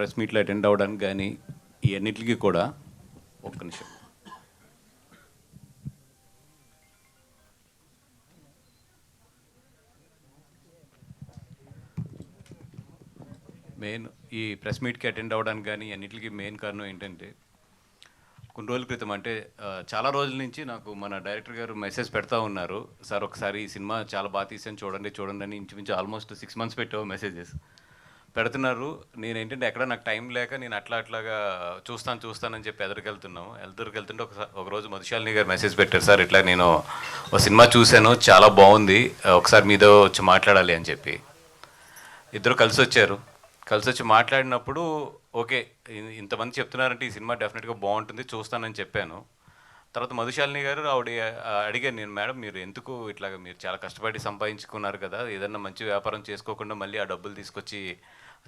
Press మీట్లో attend అవ్వడానికి కానీ ఈ అన్నిటికీ కూడా ఒక్క నిమిషం. మెయిన్ ఈ ప్రెస్ మీట్కి అటెండ్ అవ్వడానికి కానీ అన్నిటికీ మెయిన్ కారణం ఏంటంటే కొన్ని రోజుల క్రితం అంటే చాలా రోజుల నుంచి నాకు మన డైరెక్టర్ గారు మెసేజ్ పెడతా ఉన్నారు, సార్ ఒకసారి ఈ సినిమా చాలా బాగా తీసాను చూడండి అని ఇంచుమించు ఆల్మోస్ట్ 6 months పెట్టావు మెసేజెస్ పెడుతున్నారు. నేను ఏంటంటే ఎక్కడ నాకు టైం లేక నేను అట్లాగా చూస్తానని చెప్పి ఎదురుకెళ్తుంటే ఒకరోజు మధుశాలిని గారు మెసేజ్ పెట్టారు, సార్ ఇట్లా నేను ఒక సినిమా చూశాను చాలా బాగుంది, ఒకసారి మీతో వచ్చి మాట్లాడాలి అని చెప్పి. ఇద్దరు కలిసి వచ్చి మాట్లాడినప్పుడు ఓకే ఇంతమంది చెప్తున్నారంటే ఈ సినిమా డెఫినెట్గా బాగుంటుంది చూస్తానని చెప్పాను. తర్వాత మధుశాలిని గారు అడిగాను నేను, మేడం మీరు ఎందుకు ఇట్లాగా మీరు చాలా కష్టపడి సంపాదించుకున్నారు కదా, ఏదన్నా మంచి వ్యాపారం చేసుకోకుండా మళ్ళీ ఆ డబ్బులు తీసుకొచ్చి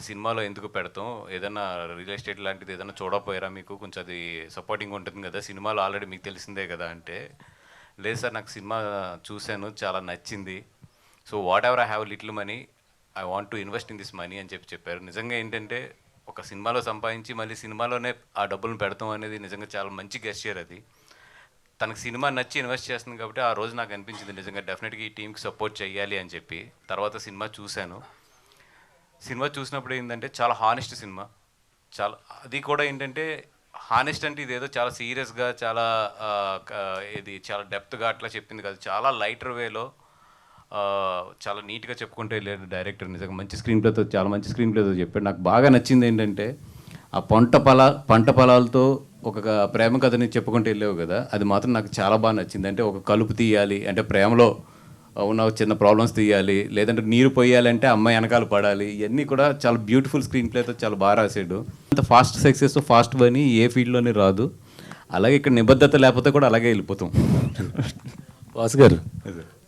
సినిమాలో ఎందుకు పెడతాం, ఏదన్నా రియల్ ఎస్టేట్ లాంటిది ఏదైనా చూడకపోయారా, మీకు కొంచెం అది సపోర్టింగ్ ఉంటుంది కదా, సినిమాలో ఆల్రెడీ మీకు తెలిసిందే కదా అంటే, లేదు సార్ నాకు సినిమా చూశాను చాలా నచ్చింది, so what ever I have little money I want to invest in this money అని చెప్పారు. నిజంగా ఏంటంటే ఒక సినిమాలో సంపాదించి మళ్ళీ సినిమాలోనే ఆ డబ్బులను పెడతాం అనేది నిజంగా చాలా మంచి గెస్చర్. అది తనకు సినిమా నచ్చి ఇన్వెస్ట్ చేస్తుంది కాబట్టి ఆ రోజు నాకు అనిపించింది నిజంగా డెఫినెట్గా ఈ టీంకి సపోర్ట్ చేయాలి అని చెప్పి. తర్వాత సినిమా చూసినప్పుడు ఏంటంటే చాలా హానెస్ట్ సినిమా, చాలా అది కూడా ఏంటంటే హానెస్ట్ అంటే ఇదేదో చాలా సీరియస్గా చాలా ఇది చాలా డెప్త్గా అట్లా చెప్పింది కాదు, చాలా లైటర్ వేలో చాలా నీట్గా చెప్పుకుంటే వెళ్ళాడు డైరెక్టర్. నిజంగా మంచి స్క్రీన్ ప్లేతో చాలా మంచి స్క్రీన్ ప్లేతో చెప్పాడు. నాకు బాగా నచ్చింది ఏంటంటే ఆ పంట పొలాలతో ఒక ప్రేమ కథని చెప్పుకుంటూ వెళ్ళావు కదా, అది మాత్రం నాకు చాలా బాగా నచ్చింది. అంటే ఒక కలుపు తీయాలి అంటే ప్రేమలో ఉన్న చిన్న ప్రాబ్లమ్స్ తీయాలి, లేదంటే నీరు పోయాలంటే అమ్మాయి వెనకాల పడాలి, ఇవన్నీ కూడా చాలా బ్యూటిఫుల్ స్క్రీన్ ప్లేతో చాలా బాగా రాశాడు. అంత ఫాస్ట్ సక్సెస్ ఫాస్ట్ అని ఏ ఫీల్డ్లోనే రాదు, అలాగే ఇక్కడ నిబద్ధత లేకపోతే కూడా అలాగే వెళ్ళిపోతాం. వాసు గారు,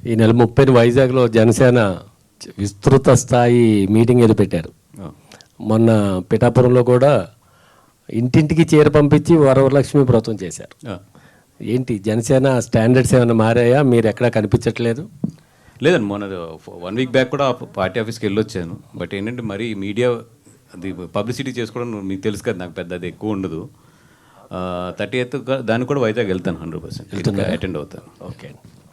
ఈ నెల 30 వైజాగ్లో జనసేన విస్తృత స్థాయి మీటింగ్ ఏదో పెట్టారు. మొన్న పిఠాపురంలో కూడా ఇంటింటికి చీర పంపించి వరలక్ష్మి వ్రతం చేశారు. ఏంటి జనసేన స్టాండర్డ్స్ ఏమైనా మారాయా? మీరు ఎక్కడా కనిపించట్లేదు? లేదండి, మొన్న 1 week బ్యాక్ కూడా పార్టీ ఆఫీస్కి వెళ్ళొచ్చాను. బట్ ఏంటంటే మరి మీడియా అది పబ్లిసిటీ చేసుకోవడం మీకు తెలుసు కదా, నాకు పెద్ద అది ఎక్కువ ఉండదు. 30th దానికి కూడా వైజాగ్ వెళ్తాను, 100% అటెండ్ అవుతాను. ఓకే.